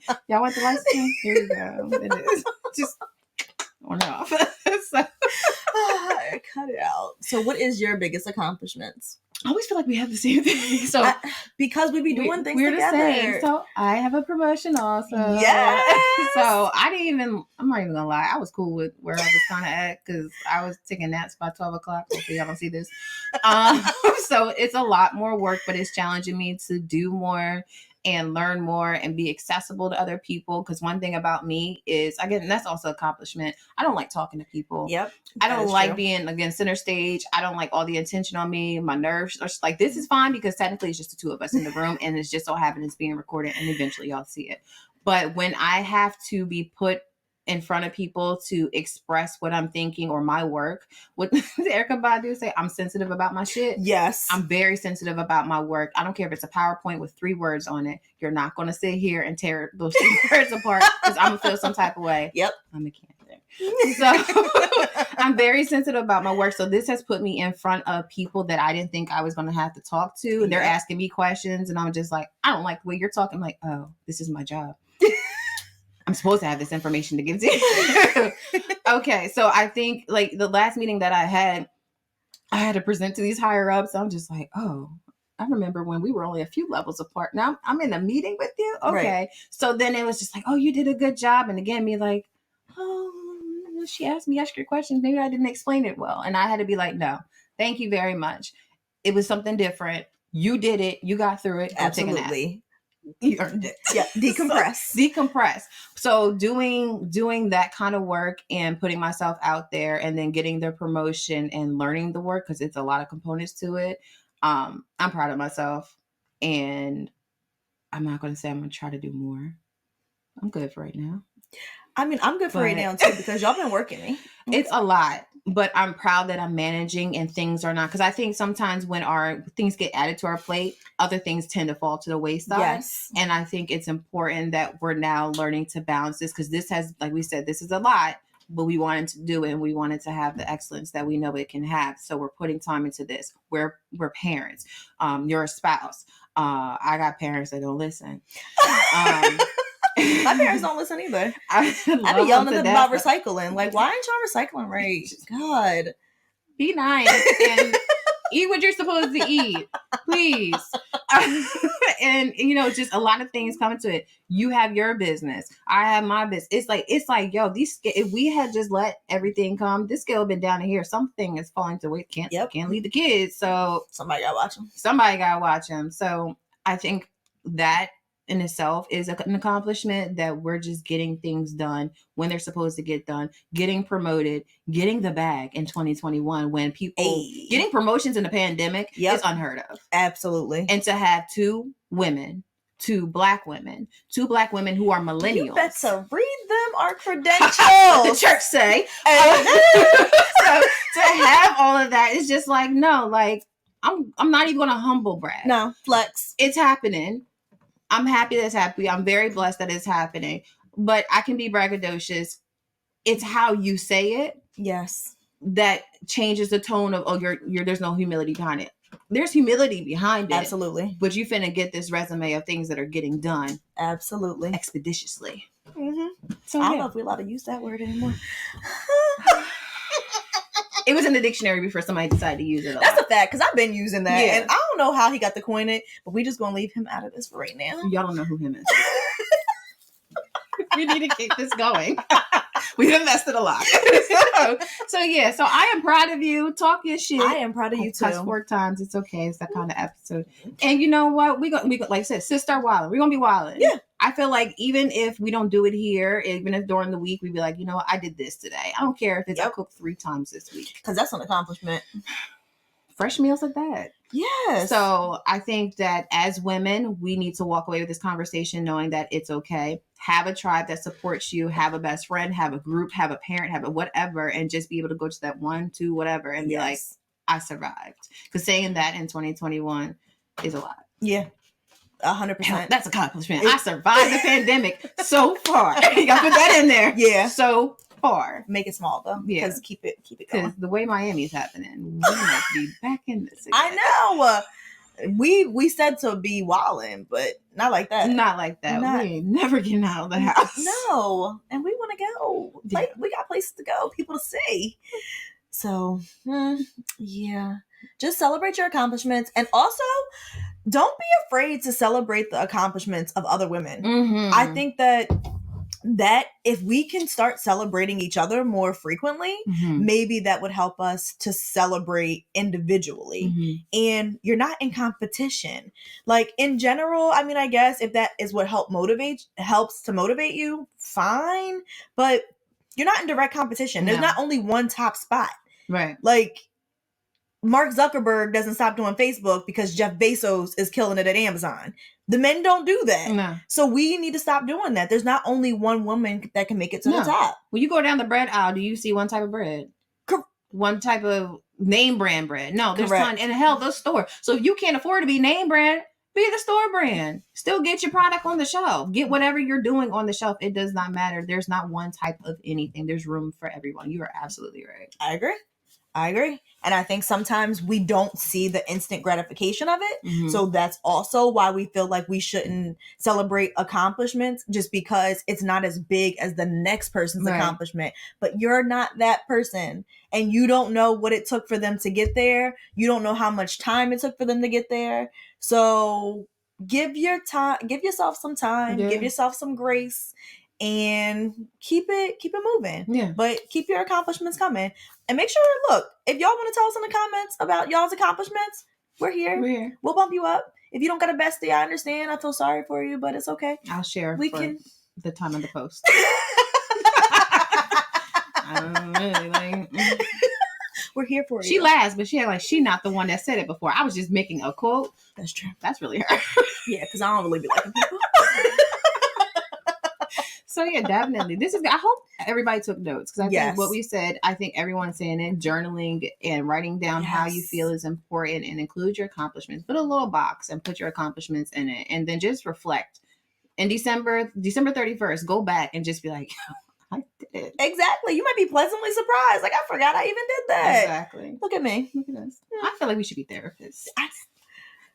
it. Y'all want the license? Here we go. It is. Just on and off. So. Cut it out. So what is your biggest accomplishments? I always feel like we have the same thing. So because we be doing things we're together. The same. So I have a promotion also. Yes. So I'm not even gonna lie. I was cool with where I was kind of at, because I was taking naps by 12 o'clock. Hopefully y'all don't see this. So it's a lot more work, but it's challenging me to do more and learn more and be accessible to other people. Because one thing about me is, again, that's also accomplishment, I don't like talking to people. Yep. I don't like being against center stage. I don't like all the attention on me. My nerves are like, this is fine because technically it's just the two of us in the room, and it's just so happened it's being recorded, and eventually y'all see it. But when I have to be put in front of people to express what I'm thinking or my work. What Erica Badu say, I'm sensitive about my shit. Yes. I'm very sensitive about my work. I don't care if it's a PowerPoint with 3 words on it. You're not going to sit here and tear those 3 words apart because I'm going to feel some type of way. Yep. I'm a cancer. So I'm very sensitive about my work. So this has put me in front of people that I didn't think I was going to have to talk to. And they're asking me questions. And I'm just like, I don't like the way you're talking. I'm like, oh, this is my job. I'm supposed to have this information to give to you. Okay. So I think like the last meeting that I had to present to these higher ups. I'm just like, oh, I remember when we were only a few levels apart. Now I'm in a meeting with you. Okay. Right. So then it was just like, oh, you did a good job. And again, me like, oh, she asked me extra questions. Maybe I didn't explain it well. And I had to be like, no, thank you very much. It was something different. You did it. You got through it. Absolutely. You earned it. Yeah. Decompress. So, decompress. So doing that kind of work and putting myself out there and then getting the promotion and learning the work, because it's a lot of components to it. I'm proud of myself, and I'm not going to say I'm going to try to do more. I'm good for right now. I mean, I'm good for right now too, because y'all been working me. It's a lot, but I'm proud that I'm managing and things are not, because I think sometimes when our things get added to our plate, other things tend to fall to the wayside. Yes. And I think it's important that we're now learning to balance this, because this has, like we said, this is a lot, but we wanted to do it and we wanted to have the excellence that we know it can have. So we're putting time into this. We're parents. You're a spouse. I got parents that don't listen. My parents don't listen either. I be yelling at them about recycling. Like, why ain't y'all recycling right? God. Be nice and eat what you're supposed to eat. Please. And, just a lot of things coming to it. You have your business. I have my business. It's like, yo, if we had just let everything come, this scale been down to here. Something is falling to weight. Can't leave the kids. So somebody got to watch them. So I think that in itself is an accomplishment, that we're just getting things done when they're supposed to get done, getting promoted, getting the bag in 2021 when people getting promotions in the pandemic is unheard of. Absolutely. And to have 2 black women who are millennials. You better read them our credentials. The church say. So to have all of that is just like, no, like I'm not even going to humble brag. No, flex. It's happening. I'm happy that it's happening. I'm very blessed that it's happening. But I can be braggadocious. It's how you say it. Yes. That changes the tone of, there's no humility behind it. There's humility behind it. Absolutely. But you finna get this resume of things that are getting done. Absolutely. Expeditiously. Mm-hmm. So I don't know if we're allowed to use that word anymore. It was in the dictionary before somebody decided to use it. That's a fact, because I've been using that. Yeah. And I don't know how he got to coin it, but we just going to leave him out of this for right now. Y'all don't know who him is. We need to keep this going. We've invested a lot. So I am proud of you. Talk your shit. I am proud of you too. Cuss 4 times. It's okay. It's that kind of episode. And you know what? We like I said, sis start wilding. We're going to be wilding. Yeah. I feel like even if we don't do it here, even if during the week, we'd be like, you know what? I did this today. I don't care if it's I cooked 3 times this week. Because that's an accomplishment. Fresh meals at that. Yes. So I think that as women, we need to walk away with this conversation knowing that it's okay. Have a tribe that supports you. Have a best friend. Have a group. Have a parent. Have a whatever. And just be able to go to that 1, 2, whatever. And be like, I survived. Because saying that in 2021 is a lot. Yeah. 100%. That's accomplishment. I survived the pandemic so far. You got to put that in there. Yeah. So far. Make it small though. Yeah. Because keep it going. Because the way Miami's happening, we might be back in this again. I know. We said to be wildin', but not like that. Not like that. We ain't never getting out of the house. No. And we want to go. Yeah. We got places to go, people to see. So, yeah. Just celebrate your accomplishments. And also, don't be afraid to celebrate the accomplishments of other women. Mm-hmm. I think that if we can start celebrating each other more frequently, maybe that would help us to celebrate individually. Mm-hmm. And you're not in competition. Like in general, I mean, I guess if that is what helps to motivate you, fine. But you're not in direct competition. There's not only one top spot. Right. Like Mark Zuckerberg doesn't stop doing Facebook because Jeff Bezos is killing it at Amazon. The men don't do that. No. So we need to stop doing that. There's not only one woman that can make it to the top. When you go down the bread aisle, do you see one type of bread? One type of name brand bread? No, there's ton. And hell, the store. So if you can't afford to be name brand, be the store brand. Still get your product on the shelf. Get whatever you're doing on the shelf. It does not matter. There's not one type of anything. There's room for everyone. You are absolutely right. I agree. And I think sometimes we don't see the instant gratification of it. Mm-hmm. So that's also why we feel like we shouldn't celebrate accomplishments just because it's not as big as the next person's accomplishment. But you're not that person. And you don't know what it took for them to get there. You don't know how much time it took for them to get there. So give yourself some time, give yourself some grace, and keep it moving. Yeah. But keep your accomplishments coming. And make sure, look, if y'all want to tell us in the comments about y'all's accomplishments, we're here. We'll bump you up. If you don't got a bestie, I understand. I feel sorry for you, but it's okay. I'll share the time of the post. We're here for you. She laughs, but she not the one that said it before. I was just making a quote. That's true. That's really her. Yeah, because I don't really be liking people. So yeah, definitely. I hope everybody took notes because I think what we said, I think everyone's saying it, journaling and writing down how you feel is important and include your accomplishments. Put a little box and put your accomplishments in it. And then just reflect. In December 31st, go back and just be like, I did it. Exactly. You might be pleasantly surprised. Like, I forgot I even did that. Exactly. Look at me. Look at us. I feel like we should be therapists.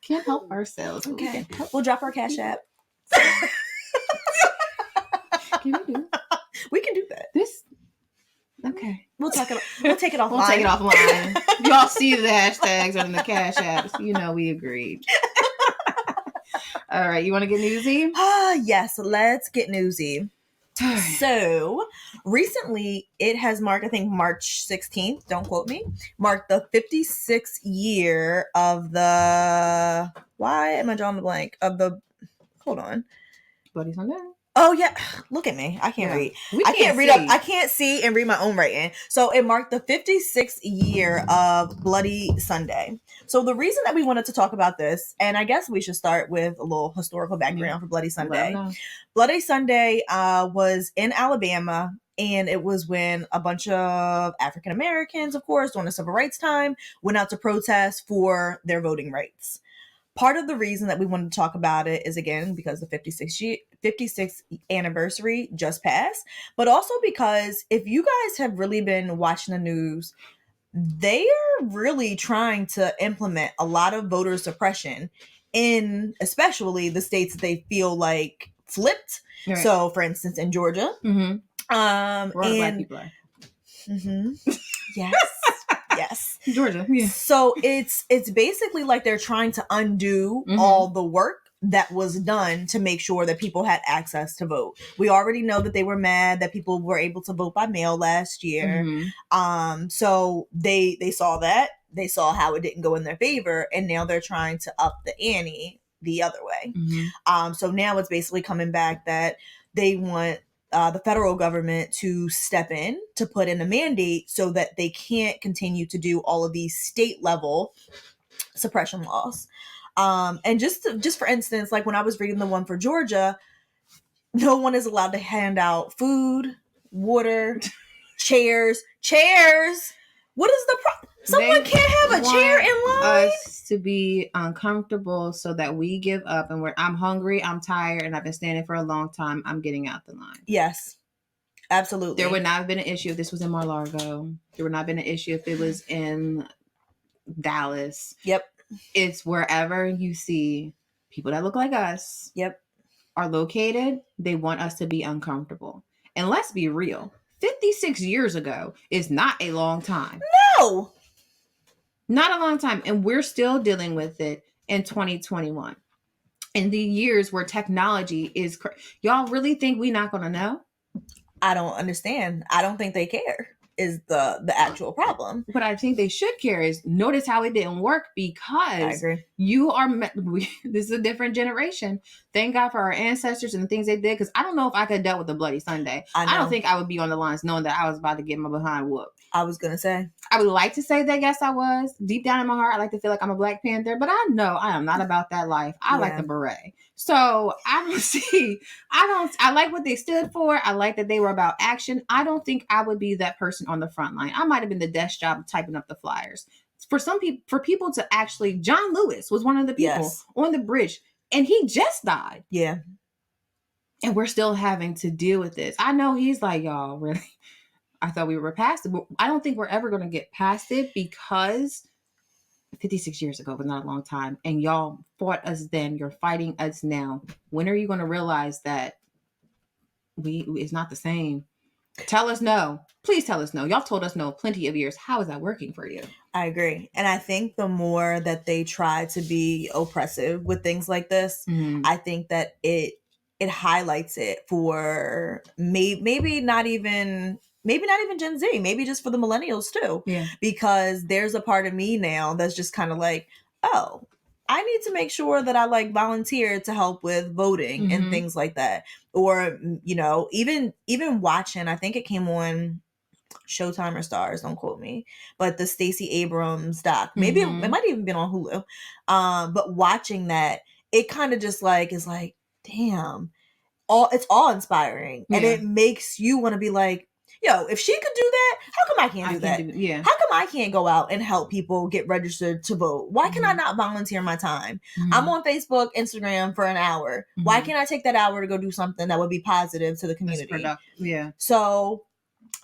Can't help ourselves. Okay. We'll drop our Cash App. Can we do? We can do that. Okay. We'll take it offline. We'll take it offline. Y'all see the hashtags on the Cash Apps. You know we agreed. All right. You want to get newsy? Yes. Let's get newsy. So recently it has marked, I think March 16th, don't quote me, marked the 56th year of the, why am I drawing the blank? Hold on. Bloody Sunday. Oh yeah, look at me. I can't read. I can't see and read my own writing. So it marked the 56th year of Bloody Sunday. So the reason that we wanted to talk about this, and I guess we should start with a little historical background for Bloody Sunday. Bloody Sunday was in Alabama, and it was when a bunch of African Americans, of course, during the civil rights time, went out to protest for their voting rights. Part of the reason that we wanted to talk about it is, again, because the 56th anniversary just passed, but also because if you guys have really been watching the news, they are really trying to implement a lot of voter suppression in especially the states that they feel like flipped. Right. So, for instance, in Georgia. Mm-hmm. Where black people are. Mm-hmm. Yes. Yes. Georgia. Yeah. So it's basically like they're trying to undo all the work that was done to make sure that people had access to vote. We already know that they were mad that people were able to vote by mail last year. Mm-hmm. So they saw that. They saw how it didn't go in their favor, and now they're trying to up the ante the other way. Mm-hmm. So now it's basically coming back that they want the federal government to step in to put in a mandate so that they can't continue to do all of these state level suppression laws. And just for instance, like when I was reading the one for Georgia, no one is allowed to hand out food, water, chairs. What is the problem? Someone can't have a chair in line. Us to be uncomfortable so that we give up and I'm hungry, I'm tired, and I've been standing for a long time. I'm getting out the line. Yes, absolutely. There would not have been an issue if this was in Mar-a-Lago. There would not have been an issue if it was in Dallas. Yep. It's wherever you see people that look like us. Yep. Are located. They want us to be uncomfortable. And let's be real. 56 years ago is not a long time. No. Not a long time. And we're still dealing with it in 2021. In the years where technology is... Y'all really think we're not going to know? I don't understand. I don't think they care is the actual problem. What I think they should care is notice how it didn't work because I agree. This is a different generation. Thank God for our ancestors and the things they did, because I don't know if I could have dealt with a Bloody Sunday. I don't think I would be on the lines knowing that I was about to get my behind whooped. I was going to say. I would like to say that, yes, I was. Deep down in my heart, I like to feel like I'm a Black Panther, but I know I am not about that life. I like the beret. So I like what they stood for. I like that they were about action. I don't think I would be that person on the front line. I might have been the desk job of typing up the flyers. For some people, for people to actually, John Lewis was one of the people on the bridge, and he just died. Yeah. And we're still having to deal with this. I know he's like, y'all, really? I thought we were past it, but I don't think we're ever going to get past it because 56 years ago was not a long time. And y'all fought us then. You're fighting us now. When are you going to realize that it's not the same? Tell us no. Please tell us no. Y'all told us no plenty of years. How is that working for you? I agree. And I think the more that they try to be oppressive with things like this, I think that it highlights it for maybe not even Gen Z, maybe just for the millennials too. Yeah. Because there's a part of me now that's just kind of like, oh, I need to make sure that I like volunteer to help with voting and things like that. Or, you know, even watching, I think it came on Showtime or Stars, don't quote me, but the Stacey Abrams doc, maybe it might even been on Hulu. But watching that, it kind of just like is like, damn, it's all inspiring, and it makes you want to be like, yo, if she could do that, how come I can't do that? How come I can't go out and help people get registered to vote? Why can I not volunteer my time? I'm on Facebook, Instagram for an hour. Why can't I take that hour to go do something that would be positive to the community? Yeah. So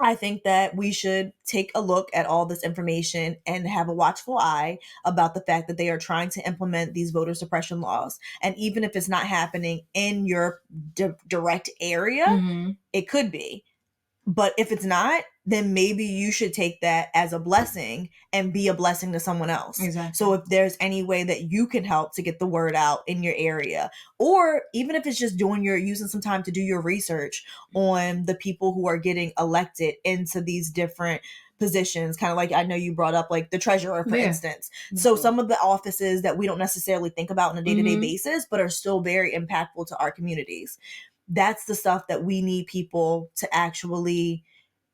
I think that we should take a look at all this information and have a watchful eye about the fact that they are trying to implement these voter suppression laws. And even if it's not happening in your direct area, it could be. But if it's not, then maybe you should take that as a blessing and be a blessing to someone else. Exactly. So if there's any way that you can help to get the word out in your area, or even if it's just using some time to do your research on the people who are getting elected into these different positions, kind of like I know you brought up like the treasurer, for instance. So some of the offices that we don't necessarily think about on a day-to-day basis, but are still very impactful to our communities. That's the stuff that we need people to actually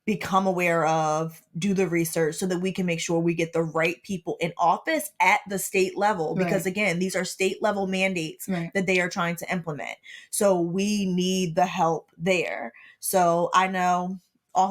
become aware of, do the research so that we can make sure we get the right people in office at the state level. Because again, these are state level mandates that they are trying to implement. So we need the help there. So I know,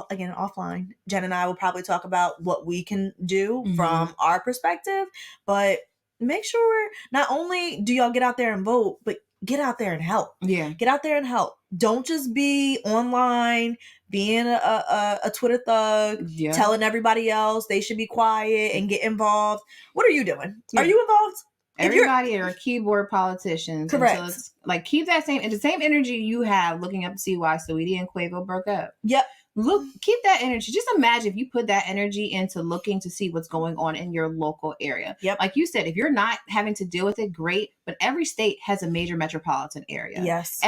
again, offline, Jen and I will probably talk about what we can do from our perspective, but make sure not only do y'all get out there and vote, but get out there and help. Yeah. Get out there and help. Don't just be online, being a Twitter thug, telling everybody else they should be quiet and get involved. What are you doing? Are you involved? Everybody are keyboard politicians. Correct. So it's like, keep the same energy you have looking up to see why Saweetie and Quavo broke up. Yep. Keep that energy. Just imagine if you put that energy into looking to see what's going on in your local area. Yep. Like you said, if you're not having to deal with it, great. But every state has a major metropolitan area. Yes.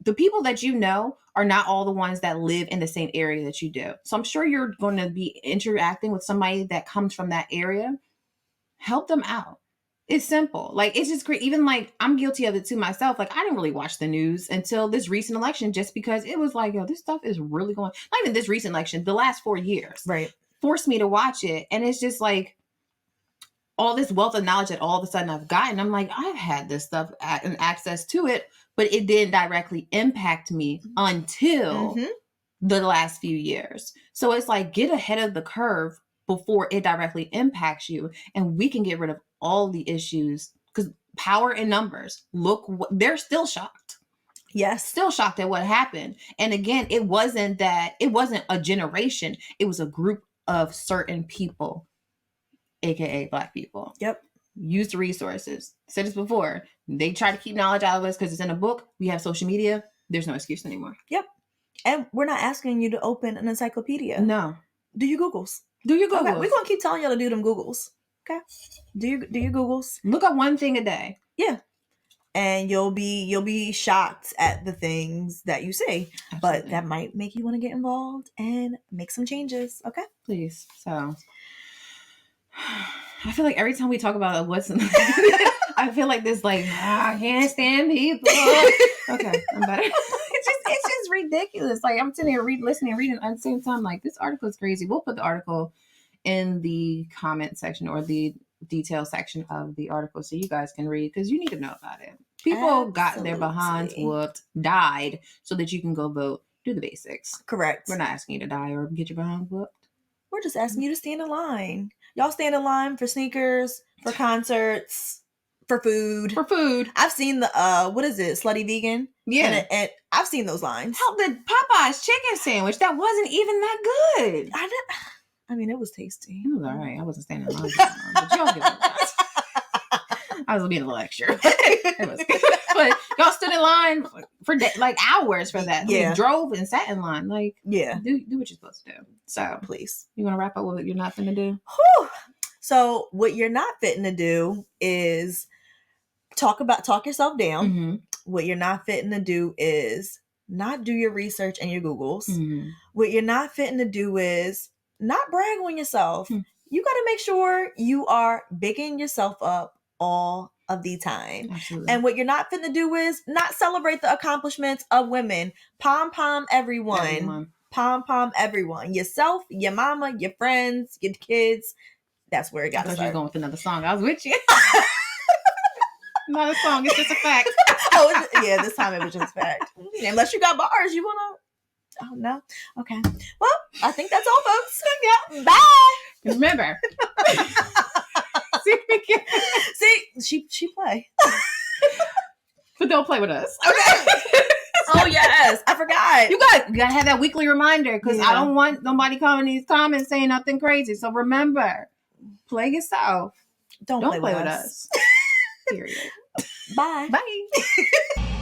The people that you know are not all the ones that live in the same area that you do. So I'm sure you're going to be interacting with somebody that comes from that area. Help them out. It's simple. Like, it's just great. Even like, I'm guilty of it too myself. Like, I didn't really watch the news until this recent election, just because it was like, yo, this stuff is really going, not even this recent election, the last 4 years forced me to watch it. And it's just like all this wealth of knowledge that all of a sudden I've gotten. I'm like, I've had this stuff and access to it, but it didn't directly impact me until the last few years. So it's like, get ahead of the curve before it directly impacts you, and we can get rid of all the issues, because power in numbers. Look, they're still shocked. Yes. Still shocked at what happened. And again, it wasn't a generation. It was a group of certain people, AKA Black people. Yep. Use the resources. Said this before. They try to keep knowledge out of us because it's in a book. We have social media. There's no excuse anymore. Yep. And we're not asking you to open an encyclopedia. No. Do your Googles. Okay, we're gonna keep telling y'all to do them Googles. Okay. Do your Googles. Look up one thing a day. Yeah. And you'll be shocked at the things that you see. Absolutely. But that might make you want to get involved and make some changes. Okay. Please. So I feel like every time we talk about what's I feel like this like, I can't stand people. Okay, I'm better. It's just is ridiculous. Like, I'm sitting here listening and reading at the same time. Like, this article is crazy. We'll put the article in the comment section or the detail section of the article so you guys can read, because you need to know about it. People got their behinds whooped, died, so that you can go vote. Do the basics. Correct. We're not asking you to die or get your behind whooped. We're just asking you to stand in line. Y'all stand in line for sneakers, for concerts, for food. For food. I've seen the, what is it? Slutty Vegan? Yeah. And I've seen those lines. Hell, the Popeye's chicken sandwich, that wasn't even that good. I mean, it was tasty. It was all right. I wasn't standing in line. But y'all give it I was being a little extra. It was good. But y'all stood in line for like hours for that. Yeah. We drove and sat in line. Like, yeah, do what you're supposed to do. So, please. You want to wrap up with what you're not finna do? Whew. So, what you're not fitting to do is talk yourself down. Mm-hmm. What you're not fitting to do is not do your research and your Googles. Mm-hmm. What you're not fitting to do is not brag on yourself. Mm-hmm. You got to make sure you are bigging yourself up all of the time. Absolutely. And what you're not finna do is not celebrate the accomplishments of women. Pom everyone. Pom everyone. Yourself, your mama, your friends, your kids. That's where it got to start. You were going with another song. I was with you. Not a song. It's just a fact. Yeah, this time it was just a fact. Unless you got bars, you want to... Oh, no. Okay. Well, I think that's all, folks. Yeah. Bye. Remember... See, she play. But don't play with us. Okay. Oh, yes. I forgot. You gotta have that weekly reminder, because I don't want nobody coming in these comments saying nothing crazy. So remember, play yourself. Don't play with us. Period. Bye. Bye.